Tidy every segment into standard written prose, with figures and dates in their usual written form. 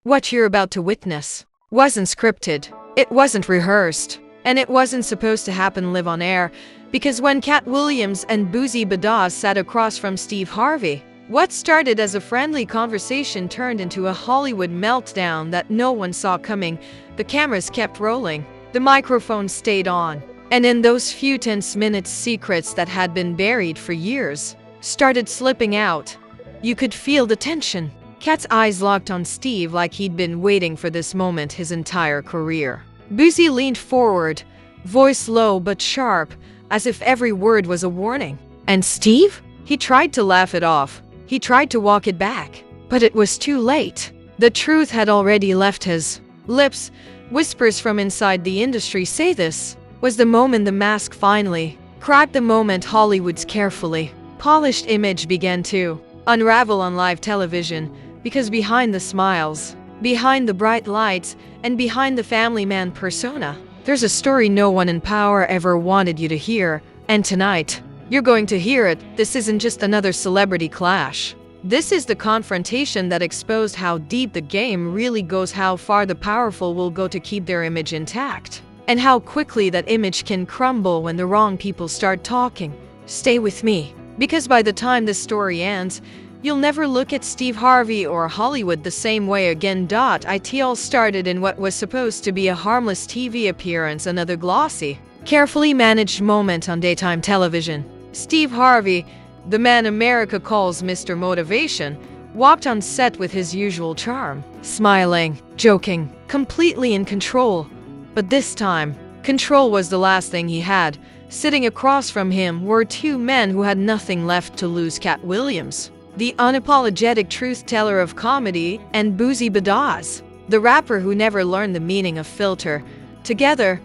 What you're about to witness wasn't scripted, it wasn't rehearsed, and it wasn't supposed to happen live on air, because when Katt Williams and Boosie Badass sat across from Steve Harvey, what started as a friendly conversation turned into a Hollywood meltdown that no one saw coming. The cameras kept rolling, the microphones stayed on, and in those few tense minutes, secrets that had been buried for years started slipping out. You could feel the tension. Katt's eyes locked on Steve like he'd been waiting for this moment his entire career. Boosie leaned forward, voice low but sharp, as if every word was a warning. And Steve? He tried to laugh it off. He tried to walk it back. But it was too late. The truth had already left his lips. Whispers from inside the industry say this was the moment the mask finally cracked, the moment Hollywood's carefully polished image began to unravel on live television, because behind the smiles, behind the bright lights, and behind the family man persona, there's a story no one in power ever wanted you to hear, and tonight, you're going to hear it. This isn't just another celebrity clash. This is the confrontation that exposed how deep the game really goes, how far the powerful will go to keep their image intact, and how quickly that image can crumble when the wrong people start talking. Stay with me, because by the time this story ends, you'll never look at Steve Harvey or Hollywood the same way again. It all started in what was supposed to be a harmless TV appearance, another glossy, carefully managed moment on daytime television. Steve Harvey, the man America calls Mr. Motivation, walked on set with his usual charm, smiling, joking, completely in control. But this time, control was the last thing he had. Sitting across from him were two men who had nothing left to lose: Katt Williams, the unapologetic truth-teller of comedy, and Boosie Badass, the rapper who never learned the meaning of filter. Together,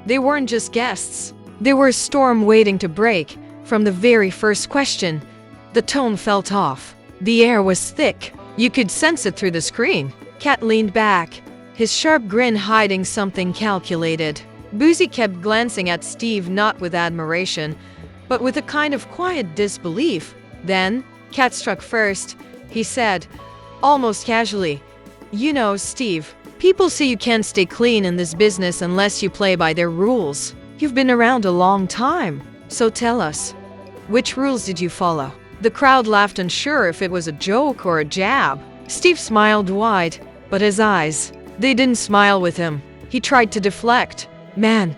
they weren't just guests. They were a storm waiting to break. From the very first question, the tone felt off. The air was thick. You could sense it through the screen. Katt leaned back, his sharp grin hiding something calculated. Boosie kept glancing at Steve, not with admiration, but with a kind of quiet disbelief. Then, Katt struck first. He said, almost casually, "You know, Steve, people say you can't stay clean in this business unless you play by their rules. You've been around a long time. So tell us, which rules did you follow?" The crowd laughed, unsure if it was a joke or a jab. Steve smiled wide, but his eyes, they didn't smile with him. He tried to deflect. "Man,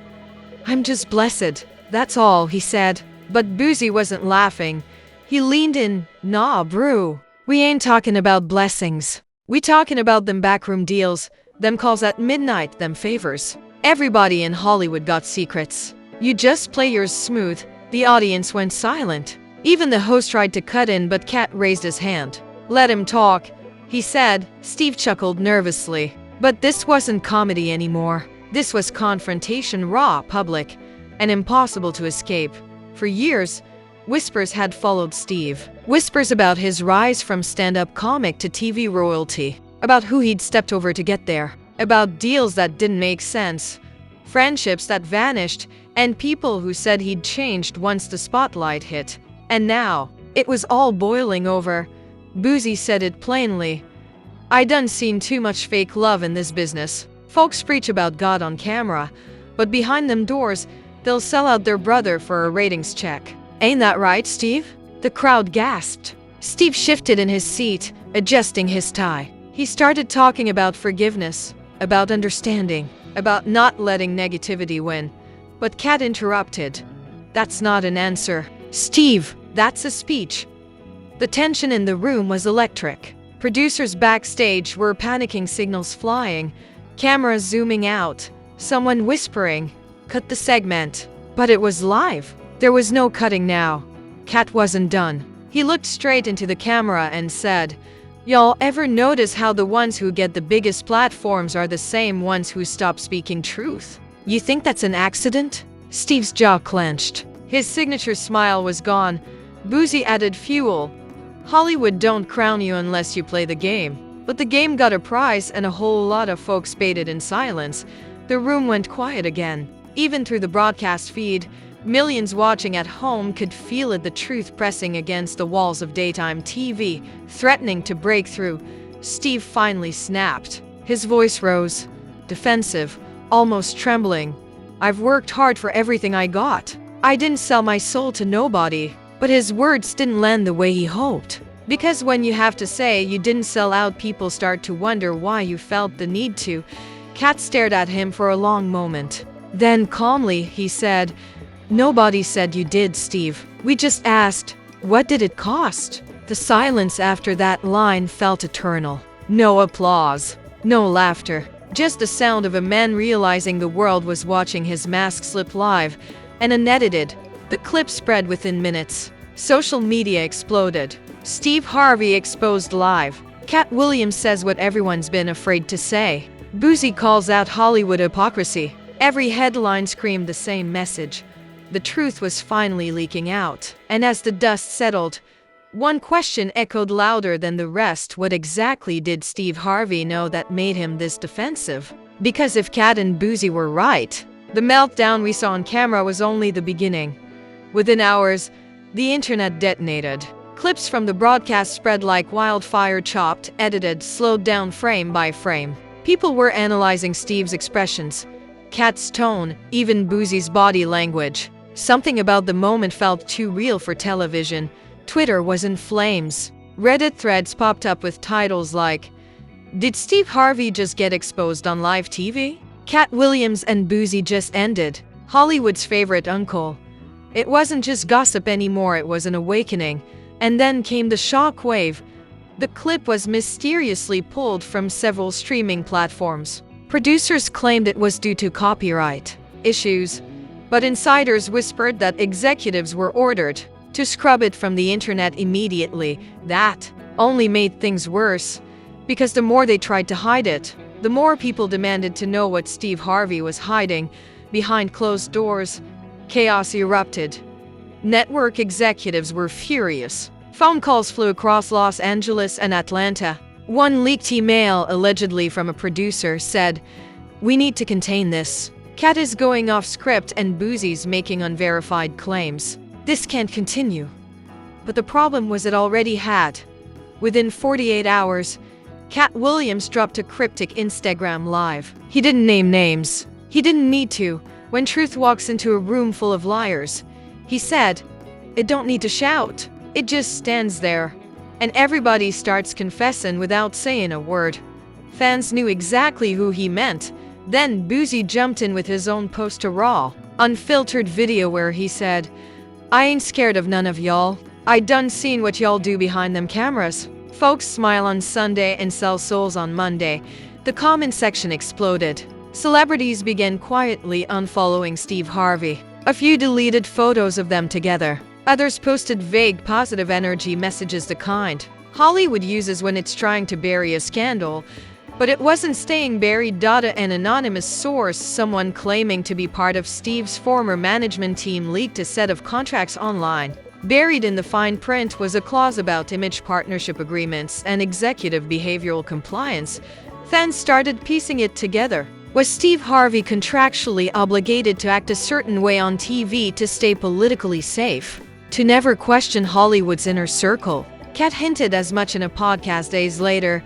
I'm just blessed. That's all," he said. But Boosie wasn't laughing. He leaned in. "Nah, bro. We ain't talking about blessings. We talking about them backroom deals, them calls at midnight, them favors. Everybody in Hollywood got secrets. You just play yours smooth." The audience went silent. Even the host tried to cut in, but Katt raised his hand. "Let him talk," he said. Steve chuckled nervously. But this wasn't comedy anymore. This was confrontation, raw, public, and impossible to escape. For years, whispers had followed Steve. Whispers about his rise from stand-up comic to TV royalty. About who he'd stepped over to get there. About deals that didn't make sense. Friendships that vanished, and people who said he'd changed once the spotlight hit. And now, it was all boiling over. Boosie said it plainly. "I done seen too much fake love in this business. Folks preach about God on camera, but behind them doors, they'll sell out their brother for a ratings check. Ain't that right, Steve?" The crowd gasped. Steve shifted in his seat, adjusting his tie. He started talking about forgiveness, about understanding, about not letting negativity win. But Katt interrupted. "That's not an answer, Steve. That's a speech." The tension in the room was electric. Producers backstage were panicking, signals flying, cameras zooming out, someone whispering, "Cut the segment." But it was live. There was no cutting now. Katt wasn't done. He looked straight into the camera and said, "Y'all ever notice how the ones who get the biggest platforms are the same ones who stop speaking truth? You think that's an accident?" Steve's jaw clenched. His signature smile was gone. Boosie added fuel. "Hollywood don't crown you unless you play the game." But the game got a prize, and a whole lot of folks baited in silence. The room went quiet again. Even through the broadcast feed, millions watching at home could feel it, the truth pressing against the walls of daytime TV, threatening to break through. Steve finally snapped. His voice rose, defensive, almost trembling. I've worked hard for everything I got. I didn't sell my soul to nobody. But his words didn't land the way he hoped. Because when you have to say you didn't sell out, people start to wonder why you felt the need to. Katt stared at him for a long moment. Then calmly, he said, "Nobody said you did, Steve. We just asked, what did it cost?" The silence after that line felt eternal. No applause, no laughter, just the sound of a man realizing the world was watching his mask slip live, and unedited. The clip spread within minutes. Social media exploded. Steve Harvey exposed live. Katt Williams says what everyone's been afraid to say. Boosie calls out Hollywood hypocrisy. Every headline screamed the same message. The truth was finally leaking out. And as the dust settled, one question echoed louder than the rest. What exactly did Steve Harvey know that made him this defensive? Because if Katt and Boosie were right, the meltdown we saw on camera was only the beginning. Within hours, the internet detonated. Clips from the broadcast spread like wildfire, chopped, edited, slowed down frame by frame. People were analyzing Steve's expressions, Katt's tone, even Boosie's body language. Something about the moment felt too real for television. Twitter was in flames. Reddit threads popped up with titles like, "Did Steve Harvey just get exposed on live TV? Katt Williams and Boosie just ended. Hollywood's favorite uncle." It wasn't just gossip anymore, it was an awakening. And then came the shock wave. The clip was mysteriously pulled from several streaming platforms. Producers claimed it was due to copyright issues, but insiders whispered that executives were ordered to scrub it from the internet immediately. That only made things worse, because the more they tried to hide it, the more people demanded to know what Steve Harvey was hiding behind closed doors. Chaos erupted. Network executives were furious. Phone calls flew across Los Angeles and Atlanta. One leaked email, allegedly from a producer, said, "We need to contain this. Katt is going off script and Boosie's making unverified claims. This can't continue." But the problem was it already had. Within 48 hours, Katt Williams dropped a cryptic Instagram live. He didn't name names. He didn't need to. When truth walks into a room full of liars, he said, "It don't need to shout. It just stands there." And everybody starts confessing without saying a word. Fans knew exactly who he meant. Then Boosie jumped in with his own post to raw, unfiltered video where he said, "I ain't scared of none of y'all. I done seen what y'all do behind them cameras. Folks smile on Sunday and sell souls on Monday." The comment section exploded. Celebrities began quietly unfollowing Steve Harvey. A few deleted photos of them together. Others posted vague positive energy messages, the kind Hollywood uses when it's trying to bury a scandal. But it wasn't staying buried. An anonymous source, someone claiming to be part of Steve's former management team, leaked a set of contracts online. Buried in the fine print was a clause about image partnership agreements and executive behavioral compliance. Fans started piecing it together. Was Steve Harvey contractually obligated to act a certain way on TV to stay politically safe? To never question Hollywood's inner circle? Katt hinted as much in a podcast days later.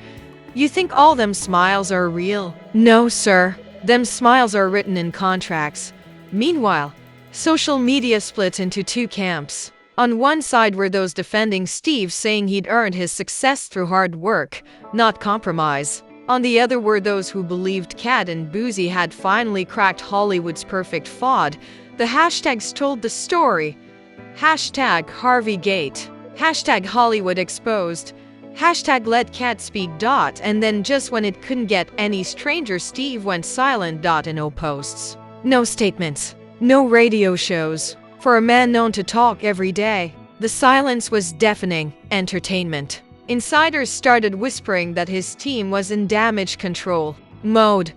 "You think all them smiles are real?" "No, sir. Them smiles are written in contracts." Meanwhile, social media split into two camps. On one side were those defending Steve, saying he'd earned his success through hard work, not compromise. On the other were those who believed Katt and Boosie had finally cracked Hollywood's perfect fraud. The hashtags told the story. Hashtag Harveygate. Hashtag Hollywood exposed. Hashtag let Katt speak. And then just when it couldn't get any stranger, Steve went silent. No posts. No statements. No radio shows. For a man known to talk every day, the silence was deafening. Entertainment. Insiders started whispering that his team was in damage control mode.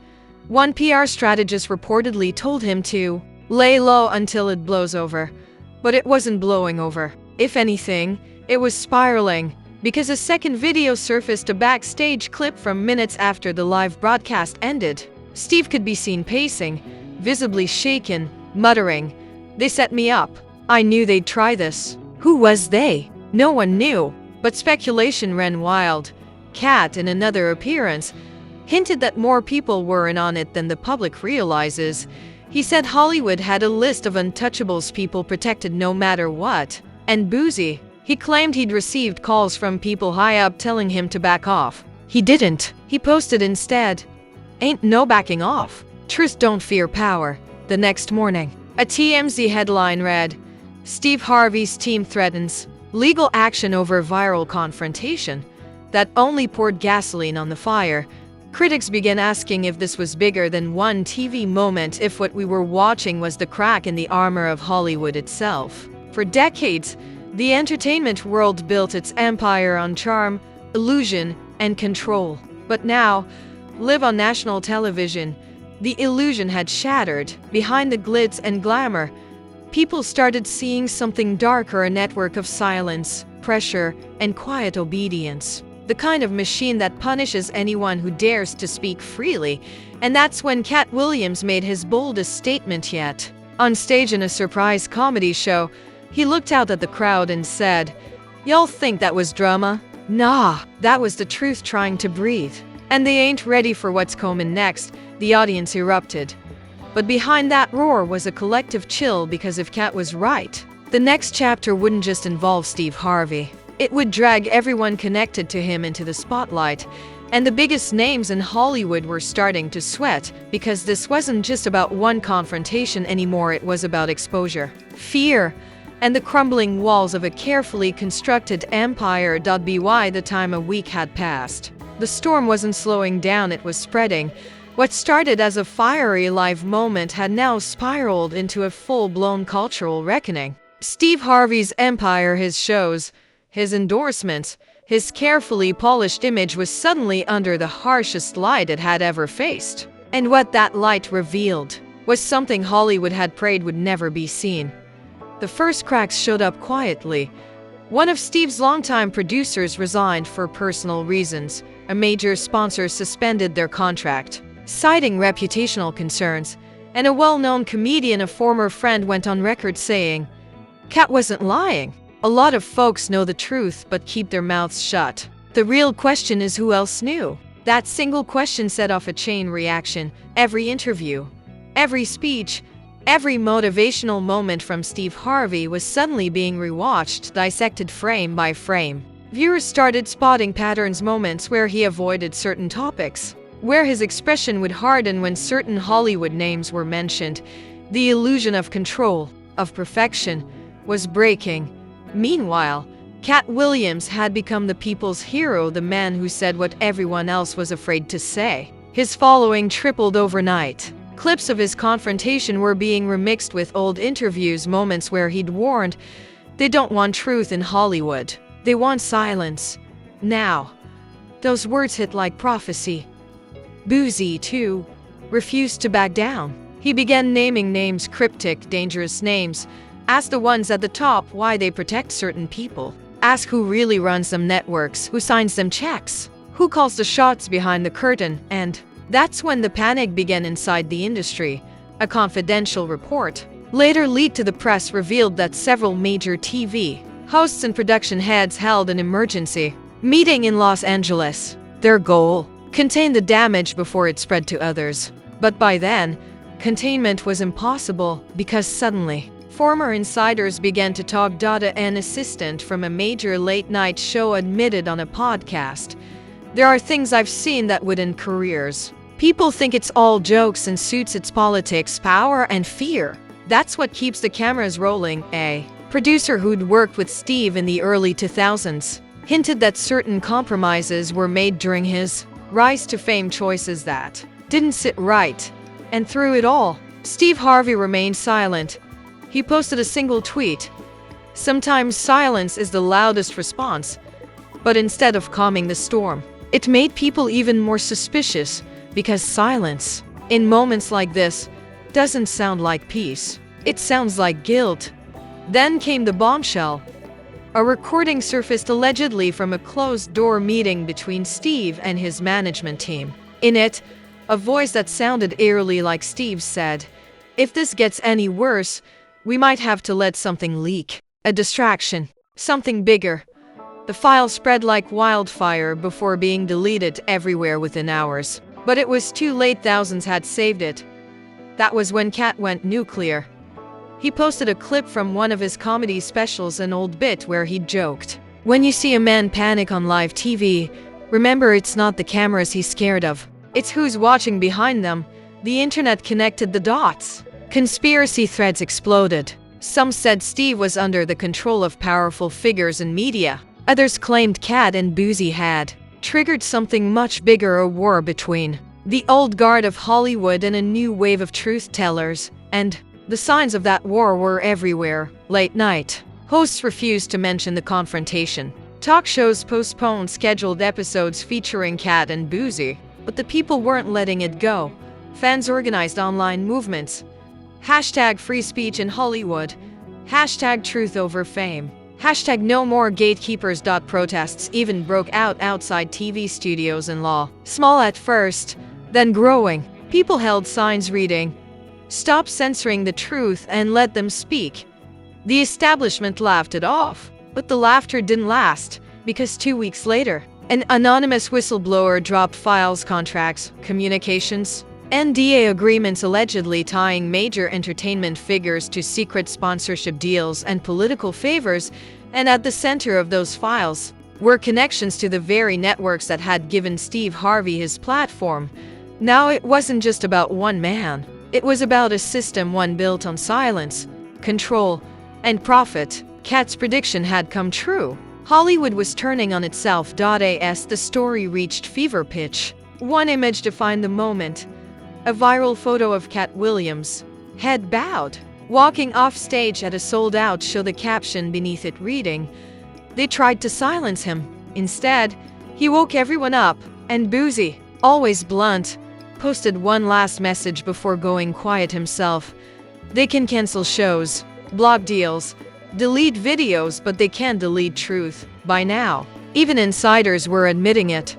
One PR strategist reportedly told him to lay low until it blows over. But it wasn't blowing over. If anything, it was spiraling, because a second video surfaced, a backstage clip from minutes after the live broadcast ended. Steve could be seen pacing, visibly shaken, muttering, "They set me up. I knew they'd try this." Who was they? No one knew. But speculation ran wild. Katt, in another appearance, hinted that more people were in on it than the public realizes. He said Hollywood had a list of untouchables, people protected no matter what. And Boosie, he claimed he'd received calls from people high up telling him to back off. He didn't. He posted instead, "Ain't no backing off. Truth don't fear power." The next morning, a TMZ headline read, "Steve Harvey's team threatens legal action over viral confrontation that only poured gasoline on the fire." Critics began asking if this was bigger than one TV moment, if what we were watching was the crack in the armor of Hollywood itself. For decades, the entertainment world built its empire on charm, illusion, and control. But now, live on national television, the illusion had shattered. Behind the glitz and glamour, people started seeing something darker, a network of silence, pressure, and quiet obedience. The kind of machine that punishes anyone who dares to speak freely. And that's when Katt Williams made his boldest statement yet. On stage in a surprise comedy show, he looked out at the crowd and said, "Y'all think that was drama? Nah, that was the truth trying to breathe. And they ain't ready for what's coming next." The audience erupted. But behind that roar was a collective chill, because if Katt was right, the next chapter wouldn't just involve Steve Harvey. It would drag everyone connected to him into the spotlight. And the biggest names in Hollywood were starting to sweat, because this wasn't just about one confrontation anymore, it was about exposure, fear, and the crumbling walls of a carefully constructed empire. By the time a week had passed, the storm wasn't slowing down, it was spreading. What started as a fiery live moment had now spiraled into a full-blown cultural reckoning. Steve Harvey's empire, his shows, his endorsements, his carefully polished image was suddenly under the harshest light it had ever faced. And what that light revealed was something Hollywood had prayed would never be seen. The first cracks showed up quietly. One of Steve's longtime producers resigned for personal reasons. A major sponsor suspended their contract, citing reputational concerns. And a well-known comedian, a former friend, went on record saying, "Katt wasn't lying. A lot of folks know the truth but keep their mouths shut." The real question is, who else knew? That single question set off a chain reaction. Every interview, every speech, every motivational moment from Steve Harvey was suddenly being rewatched, dissected frame by frame. Viewers started spotting patterns, moments where he avoided certain topics, where his expression would harden when certain Hollywood names were mentioned. The illusion of control, of perfection, was breaking. Meanwhile, Katt Williams had become the people's hero, the man who said what everyone else was afraid to say. His following tripled overnight. Clips of his confrontation were being remixed with old interviews, moments where he'd warned, "They don't want truth in Hollywood. They want silence." Now, those words hit like prophecy. Boosie, too, refused to back down. He began naming names, cryptic, dangerous names. Ask the ones at the top why they protect certain people. Ask who really runs them networks, who signs them checks, who calls the shots behind the curtain. And that's when the panic began inside the industry. A confidential report, later leaked to the press, revealed that several major TV hosts and production heads held an emergency meeting in Los Angeles. Their goal: contain the damage before it spread to others. But by then, containment was impossible, because suddenly, former insiders began to talk. An assistant from a major late-night show admitted on a podcast, "There are things I've seen that would end careers. People think it's all jokes and suits, it's politics, power, and fear. That's what keeps the cameras rolling." A producer who'd worked with Steve in the early 2000s hinted that certain compromises were made during his rise to fame, choices that didn't sit right. And through it all, Steve Harvey remained silent. He posted a single tweet. Sometimes silence is the loudest response. But instead of calming the storm, it made people even more suspicious, because silence, in moments like this, doesn't sound like peace. It sounds like guilt. Then came the bombshell. A recording surfaced, allegedly from a closed-door meeting between Steve and his management team. In it, a voice that sounded eerily like Steve said, "If this gets any worse, we might have to let something leak. A distraction. Something bigger." The file spread like wildfire before being deleted everywhere within hours. But it was too late, thousands had saved it. That was when Katt went nuclear. He posted a clip from one of his comedy specials, an old bit where he joked, "When you see a man panic on live TV, remember it's not the cameras he's scared of. It's who's watching behind them." The internet connected the dots. Conspiracy threads exploded. Some said Steve was under the control of powerful figures in media. Others claimed Katt and Boosie had triggered something much bigger, a war between the old guard of Hollywood and a new wave of truth-tellers. And the signs of that war were everywhere. Late night hosts refused to mention the confrontation. Talk shows postponed scheduled episodes featuring Katt and Boosie. But the people weren't letting it go. Fans organized online movements. Hashtag free speech in Hollywood. Hashtag truth over fame. Hashtag no more gatekeepers. Protests even broke out outside TV studios in law. Small at first, then growing. People held signs reading, "Stop censoring the truth and let them speak." The establishment laughed it off. But the laughter didn't last, because 2 weeks later, an anonymous whistleblower dropped files, contracts, communications, NDA agreements allegedly tying major entertainment figures to secret sponsorship deals and political favors, and at the center of those files were connections to the very networks that had given Steve Harvey his platform. Now it wasn't just about one man. It was about a system, one built on silence, control, and profit. Katt's prediction had come true. Hollywood was turning on itself. As the story reached fever pitch, one image defined the moment. A viral photo of Katt Williams, head bowed, walking off stage at a sold-out show, the caption beneath it reading, "They tried to silence him. Instead, he woke everyone up." And Boosie, always blunt, posted one last message before going quiet himself. "They can cancel shows, block deals, delete videos, but they can't delete truth." By now, even insiders were admitting it.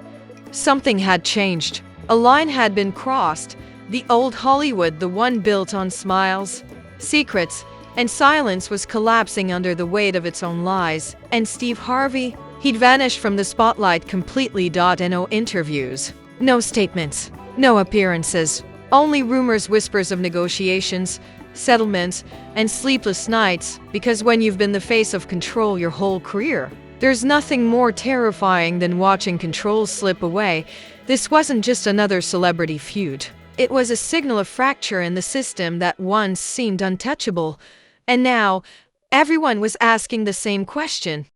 Something had changed. A line had been crossed. The old Hollywood, the one built on smiles, secrets, and silence, was collapsing under the weight of its own lies. And Steve Harvey, he'd vanished from the spotlight completely. No interviews, no statements, no appearances, only rumors, whispers of negotiations, settlements, and sleepless nights. Because when you've been the face of control your whole career, there's nothing more terrifying than watching control slip away. This wasn't just another celebrity feud. It was a signal of fracture in the system that once seemed untouchable. And now, everyone was asking the same question.